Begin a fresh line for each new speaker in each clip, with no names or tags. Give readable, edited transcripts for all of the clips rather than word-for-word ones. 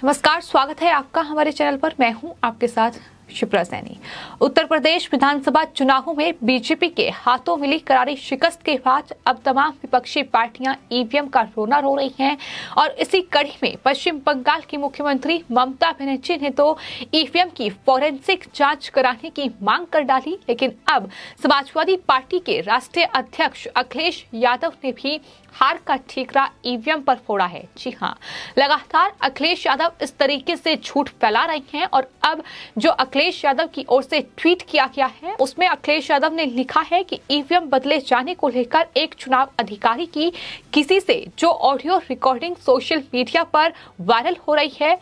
नमस्कार, स्वागत है आपका हमारे चैनल पर। मैं हूं आपके साथ शिप्रा सैनी। उत्तर प्रदेश विधानसभा चुनावों में बीजेपी के हाथों मिली करारी शिकस्त के बाद अब तमाम विपक्षी पार्टियां ईवीएम का रोना रो रही हैं और इसी कड़ी में पश्चिम बंगाल की मुख्यमंत्री ममता बनर्जी ने तो ईवीएम की फॉरेंसिक जांच कराने की मांग कर डाली। लेकिन अब समाजवादी पार्टी के राष्ट्रीय अध्यक्ष अखिलेश यादव ने भी हार का ठीकरा ईवीएम पर फोड़ा है। जी हां, लगातार अखिलेश यादव इस तरीके से झूठ फैला रहे हैं और अब जो अखिलेश यादव की ओर से ट्वीट किया गया है उसमें अखिलेश यादव ने लिखा है कि ईवीएम बदले जाने को लेकर एक चुनाव अधिकारी की किसी से जो ऑडियो रिकॉर्डिंग सोशल मीडिया पर वायरल हो रही है,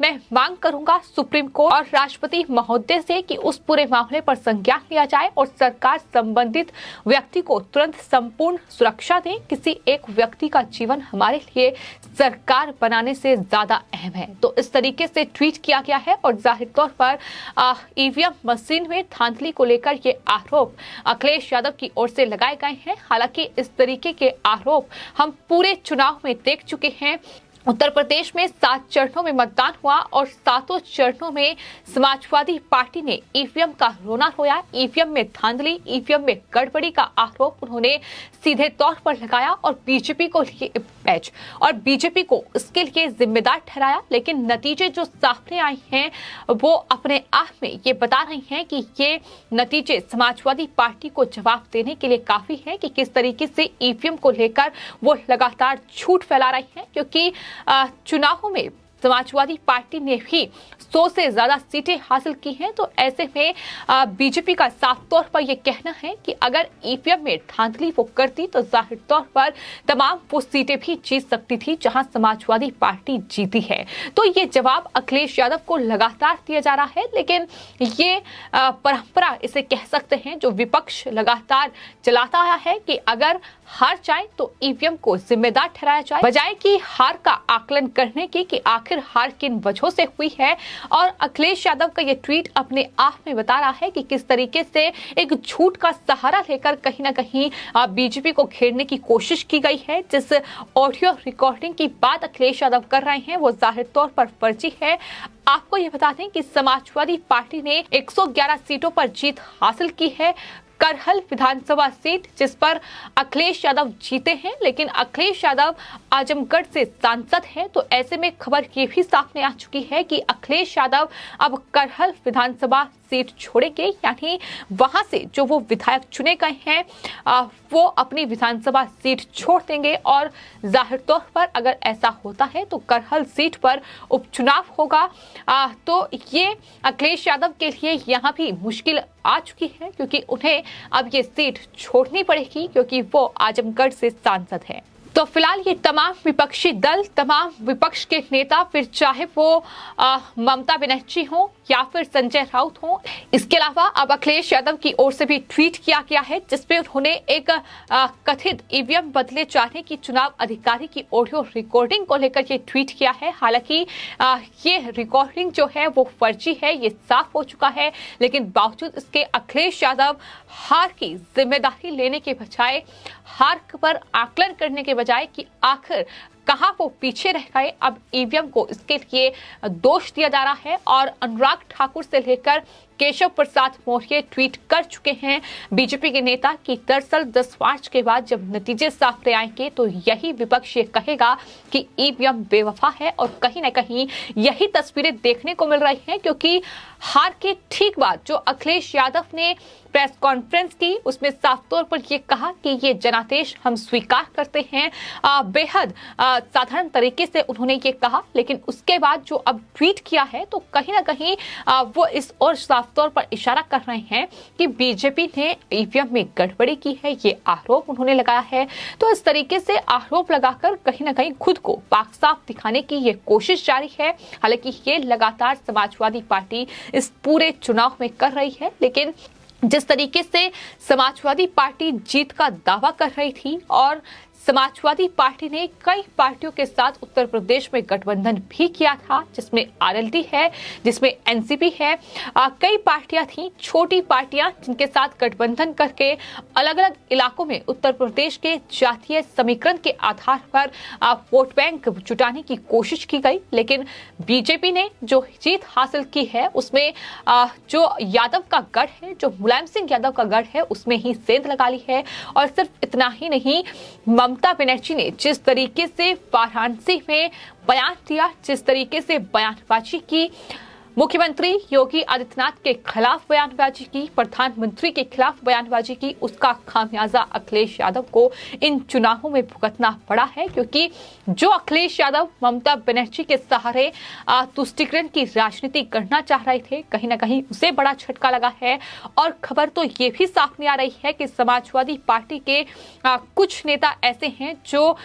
मैं मांग करूंगा सुप्रीम कोर्ट और राष्ट्रपति महोदय से कि उस पूरे मामले पर संज्ञान लिया जाए और सरकार संबंधित व्यक्ति को तुरंत संपूर्ण सुरक्षा दे। किसी एक व्यक्ति का जीवन हमारे लिए सरकार बनाने से ज्यादा अहम है। तो इस तरीके से ट्वीट किया गया है और जाहिर तौर पर ईवीएम मशीन में धांधली को लेकर ये आरोप अखिलेश यादव की ओर से लगाए गए हैं। हालांकि इस तरीके के आरोप हम पूरे चुनाव में देख चुके हैं। उत्तर प्रदेश में 7 चरणों में मतदान हुआ और 7 चरणों में समाजवादी पार्टी ने ईवीएम का रोना रोया। ईवीएम में धांधली, ईवीएम में गड़बड़ी का आरोप उन्होंने सीधे तौर पर लगाया और बीजेपी को लिए बैच और बीजेपी को इसके लिए जिम्मेदार ठहराया। लेकिन नतीजे जो सामने आए हैं वो अपने आप में ये बता रहे हैं कि ये नतीजे समाजवादी पार्टी को जवाब देने के लिए काफी है कि किस तरीके से ईवीएम को लेकर वो लगातार झूठ फैला रही हैं। क्योंकि चुनावों में समाजवादी पार्टी ने भी 100 से ज्यादा सीटें हासिल की हैं। तो ऐसे में बीजेपी का साफ तौर पर यह कहना है कि अगर ईवीएम में धांधली वो करती तो जाहिर तौर पर तमाम वो सीटें भी जीत सकती थी जहां समाजवादी पार्टी जीती है। तो ये जवाब अखिलेश यादव को लगातार दिया जा रहा है। लेकिन ये परंपरा इसे कह सकते हैं जो विपक्ष लगातार चलाता आया है कि अगर हार जाए तो ईवीएम को जिम्मेदार ठहराया जाए, बजाय कि हार का आकलन करने की कि आखिर हार किन वजहों से हुई है। और अखिलेश यादव का ये ट्वीट अपने आप में बता रहा है कि किस तरीके से एक झूठ का सहारा लेकर कहीं ना कहीं बीजेपी को घेरने की कोशिश की गई है। जिस ऑडियो रिकॉर्डिंग की बात अखिलेश यादव कर रहे हैं वो जाहिर तौर पर फर्जी है। आपको ये बता दें कि समाजवादी पार्टी ने 111 सीटों पर जीत हासिल की है। करहल विधानसभा सीट जिस पर अखिलेश यादव जीते हैं, लेकिन अखिलेश यादव आजमगढ़ से सांसद हैं। तो ऐसे में खबर ये भी सामने आ चुकी है कि अखिलेश यादव अब करहल विधानसभा सीट छोड़ेंगे, यानी वहां से जो वो विधायक चुने गए हैं वो अपनी विधानसभा सीट छोड़ देंगे। और जाहिर तौर पर अगर ऐसा होता है तो करहल सीट पर उपचुनाव होगा। तो ये अखिलेश यादव के लिए यहाँ भी मुश्किल आ चुकी है क्योंकि उन्हें अब ये सीट छोड़नी पड़ेगी क्योंकि वो आजमगढ़ से सांसद है। तो फिलहाल ये तमाम विपक्षी दल, तमाम विपक्ष के नेता, फिर चाहे वो ममता बनर्जी हो या फिर संजय राउत हो, इसके अलावा अब अखिलेश यादव की ओर से भी ट्वीट किया गया है जिसपे उन्होंने एक कथित ईवीएम बदले जाने की चुनाव अधिकारी की ऑडियो रिकॉर्डिंग को लेकर ये ट्वीट किया है। हालांकि ये रिकॉर्डिंग जो है वो फर्जी है, ये साफ हो चुका है। लेकिन बावजूद इसके अखिलेश यादव हार की जिम्मेदारी लेने के बजाय, हार पर आकलन करने के बजाय कि आखिर कहां वो पीछे रह गए, अब ईवीएम को इसके लिए दोष दिया जा रहा है। और अनुराग ठाकुर से लेकर केशव प्रसाद मौर्य ट्वीट कर चुके हैं बीजेपी के नेता कि दरअसल 10 मार्च के बाद जब नतीजे सामने आएंगे तो यही विपक्ष ये कहेगा कि ईवीएम बेवफा है। और कहीं ना कहीं यही तस्वीरें देखने को मिल रही हैं क्योंकि हार के ठीक बाद जो अखिलेश यादव ने प्रेस कॉन्फ्रेंस की उसमें साफ तौर पर यह कहा कि ये जनादेश हम स्वीकार करते हैं। बेहद साधारण तरीके से उन्होंने ये कहा। लेकिन उसके बाद जो अब ट्वीट किया है तो कहीं ना कहीं वो इस और साफ तौर पर इशारा कर रहे हैं कि बीजेपी ने ईवीएम में गड़बड़ी की है, ये आरोप उन्होंने लगाया है। तो इस तरीके से आरोप लगाकर कहीं ना कहीं खुद को पाक साफ दिखाने की ये कोशिश जारी है। हालांकि ये लगातार समाजवादी पार्टी इस पूरे चुनाव में कर रही है। लेकिन जिस तरीके से समाजवादी पार्टी जीत का दावा कर रही थी और समाजवादी पार्टी ने कई पार्टियों के साथ उत्तर प्रदेश में गठबंधन भी किया था, जिसमें आरएलडी है, जिसमें एनसीपी है। कई पार्टियां थी, छोटी पार्टियां, जिनके साथ गठबंधन करके अलग अलग इलाकों में उत्तर प्रदेश के जातीय समीकरण के आधार पर वोट बैंक जुटाने की कोशिश की गई। लेकिन बीजेपी ने जो जीत हासिल की है उसमें जो यादव का गढ़ है, जो मुलायम सिंह यादव का गढ़ है, उसमें ही सेंध लगा ली है। और सिर्फ इतना ही नहीं, ममता बनर्जी ने जिस तरीके से वाराणसी में बयान दिया, जिस तरीके से बयानबाजी की, मुख्यमंत्री योगी आदित्यनाथ के खिलाफ बयानबाजी की, प्रधानमंत्री के खिलाफ बयानबाजी की, उसका खामियाजा अखिलेश यादव को इन चुनावों में भुगतना पड़ा है। क्योंकि जो अखिलेश यादव ममता बनर्जी के सहारे तुष्टीकरण की राजनीति करना चाह रहे थे, कहीं ना कहीं उसे बड़ा झटका लगा है। और खबर तो ये भी सामने आ रही है कि समाजवादी पार्टी के कुछ नेता ऐसे हैं जो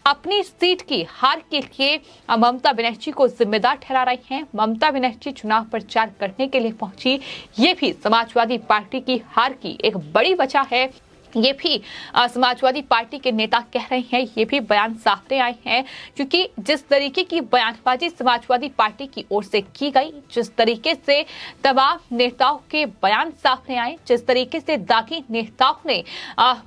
अपनी सीट की हार के लिए ममता बनर्जी को जिम्मेदार ठहरा रही हैं। ममता बनर्जी चुनाव प्रचार करने के लिए पहुंची, ये भी समाजवादी पार्टी की हार की एक बड़ी वजह है। ये भी समाजवादी पार्टी के नेता कह रहे हैं, ये भी बयान सामने आए हैं। क्योंकि जिस तरीके की बयानबाजी समाजवादी पार्टी की ओर से की गई, जिस तरीके से तमाम नेताओं के बयान सामने आए, जिस तरीके से दागी नेताओं ने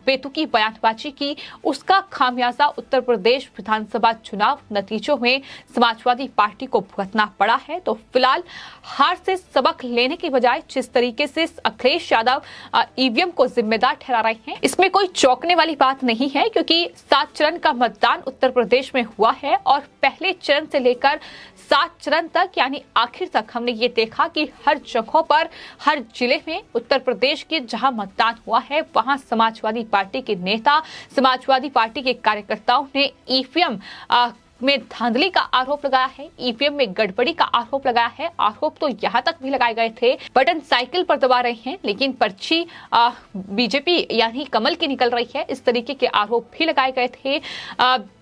बेतुकी बयानबाजी की, उसका खामियाजा उत्तर प्रदेश विधानसभा चुनाव नतीजों में समाजवादी पार्टी को भुगतना पड़ा है। तो फिलहाल हार से सबक लेने की बजाय जिस तरीके से अखिलेश यादव ईवीएम को जिम्मेदार ठहरा रहे हैं, इसमें कोई चौंकने वाली बात नहीं है। क्योंकि 7 चरण का मतदान उत्तर प्रदेश में हुआ है और पहले चरण से लेकर 7 चरण तक, यानी आखिर तक हमने ये देखा कि हर जगहों पर, हर जिले में उत्तर प्रदेश के जहां मतदान हुआ है, वहां समाजवादी पार्टी के नेता, समाजवादी पार्टी के कार्यकर्ताओं ने ईवीएम में धांधली का आरोप लगाया है, ईवीएम में गड़बड़ी का आरोप लगाया है। आरोप तो यहाँ तक भी लगाए गए थे, बटन साइकिल पर दबा रहे हैं लेकिन पर्ची बीजेपी यानी कमल की निकल रही है, इस तरीके के आरोप भी लगाए गए थे।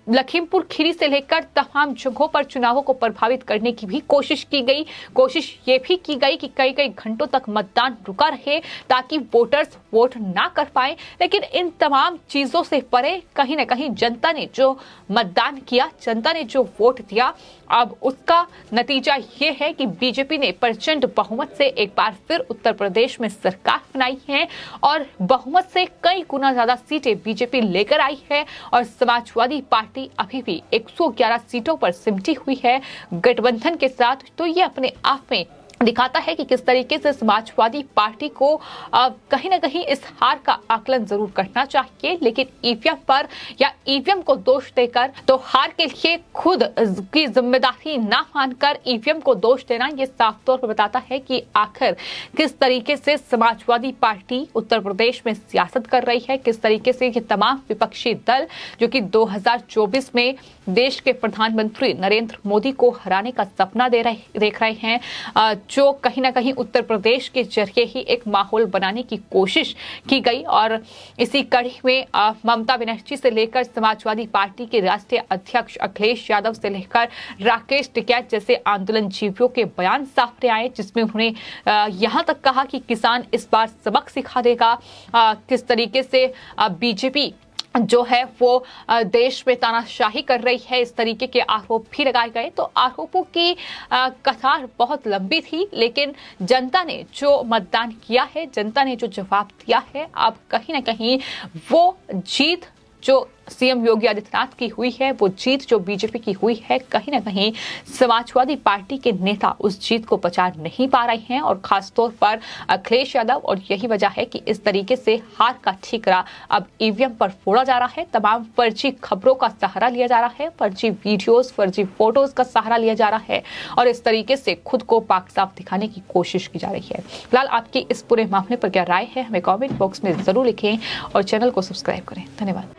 लखीमपुर खीरी से लेकर तमाम जगहों पर चुनावों को प्रभावित करने की भी कोशिश की गई। कोशिश ये भी की गई कि कई कई घंटों तक मतदान रुका रहे ताकि वोटर्स वोट ना कर पाए। लेकिन इन तमाम चीजों से परे कहीं ना कहीं जनता ने जो मतदान किया, जनता ने जो वोट दिया, अब उसका नतीजा ये है कि बीजेपी ने प्रचंड बहुमत से एक बार फिर उत्तर प्रदेश में सरकार बनाई है और बहुमत से कई गुना ज्यादा सीटें बीजेपी लेकर आई है। और समाजवादी पार्टी अभी भी 111 सीटों पर सिमटी हुई है गठबंधन के साथ। तो ये अपने आप में दिखाता है कि किस तरीके से समाजवादी पार्टी को कहीं ना कहीं इस हार का आकलन जरूर करना चाहिए। लेकिन ईवीएम पर या ईवीएम को दोष देकर तो हार के लिए खुद की जिम्मेदारी ना मानकर ईवीएम को दोष देना, ये साफ तौर पर बताता है कि आखिर किस तरीके से समाजवादी पार्टी उत्तर प्रदेश में सियासत कर रही है, किस तरीके से ये तमाम विपक्षी दल जो कि 2024 में देश के प्रधानमंत्री नरेंद्र मोदी को हराने का सपना देख रहे हैं, जो कहीं ना कहीं उत्तर प्रदेश के जरिए ही एक माहौल बनाने की कोशिश की गई। और इसी कड़ी में ममता बनर्जी से लेकर समाजवादी पार्टी के राष्ट्रीय अध्यक्ष अखिलेश यादव से लेकर राकेश टिकैत जैसे आंदोलनजीवियों के बयान सामने आए, जिसमें उन्होंने यहां तक कहा कि किसान इस बार सबक सिखा देगा। किस तरीके से बीजेपी जो है वो देश में तानाशाही कर रही है, इस तरीके के आरोप भी लगाए गए। तो आरोपों की कतार बहुत लंबी थी, लेकिन जनता ने जो मतदान किया है, जनता ने जो जवाब दिया है, अब कहीं ना कहीं वो जीत जो सीएम योगी आदित्यनाथ की हुई है, वो जीत जो बीजेपी की हुई है, कहीं ना कहीं समाजवादी पार्टी के नेता उस जीत को पचा नहीं पा रहे हैं और खासतौर पर अखिलेश यादव। और यही वजह है कि इस तरीके से हार का ठीकरा अब ईवीएम पर फोड़ा जा रहा है। तमाम फर्जी खबरों का सहारा लिया जा रहा है, फर्जी वीडियोस, फर्जी फोटोज का सहारा लिया जा रहा है और इस तरीके से खुद को पाक साफ दिखाने की कोशिश की जा रही है। फिलहाल आपकी इस पूरे मामले पर क्या राय है, हमें कॉमेंट बॉक्स में जरूर लिखें और चैनल को सब्सक्राइब करें। धन्यवाद।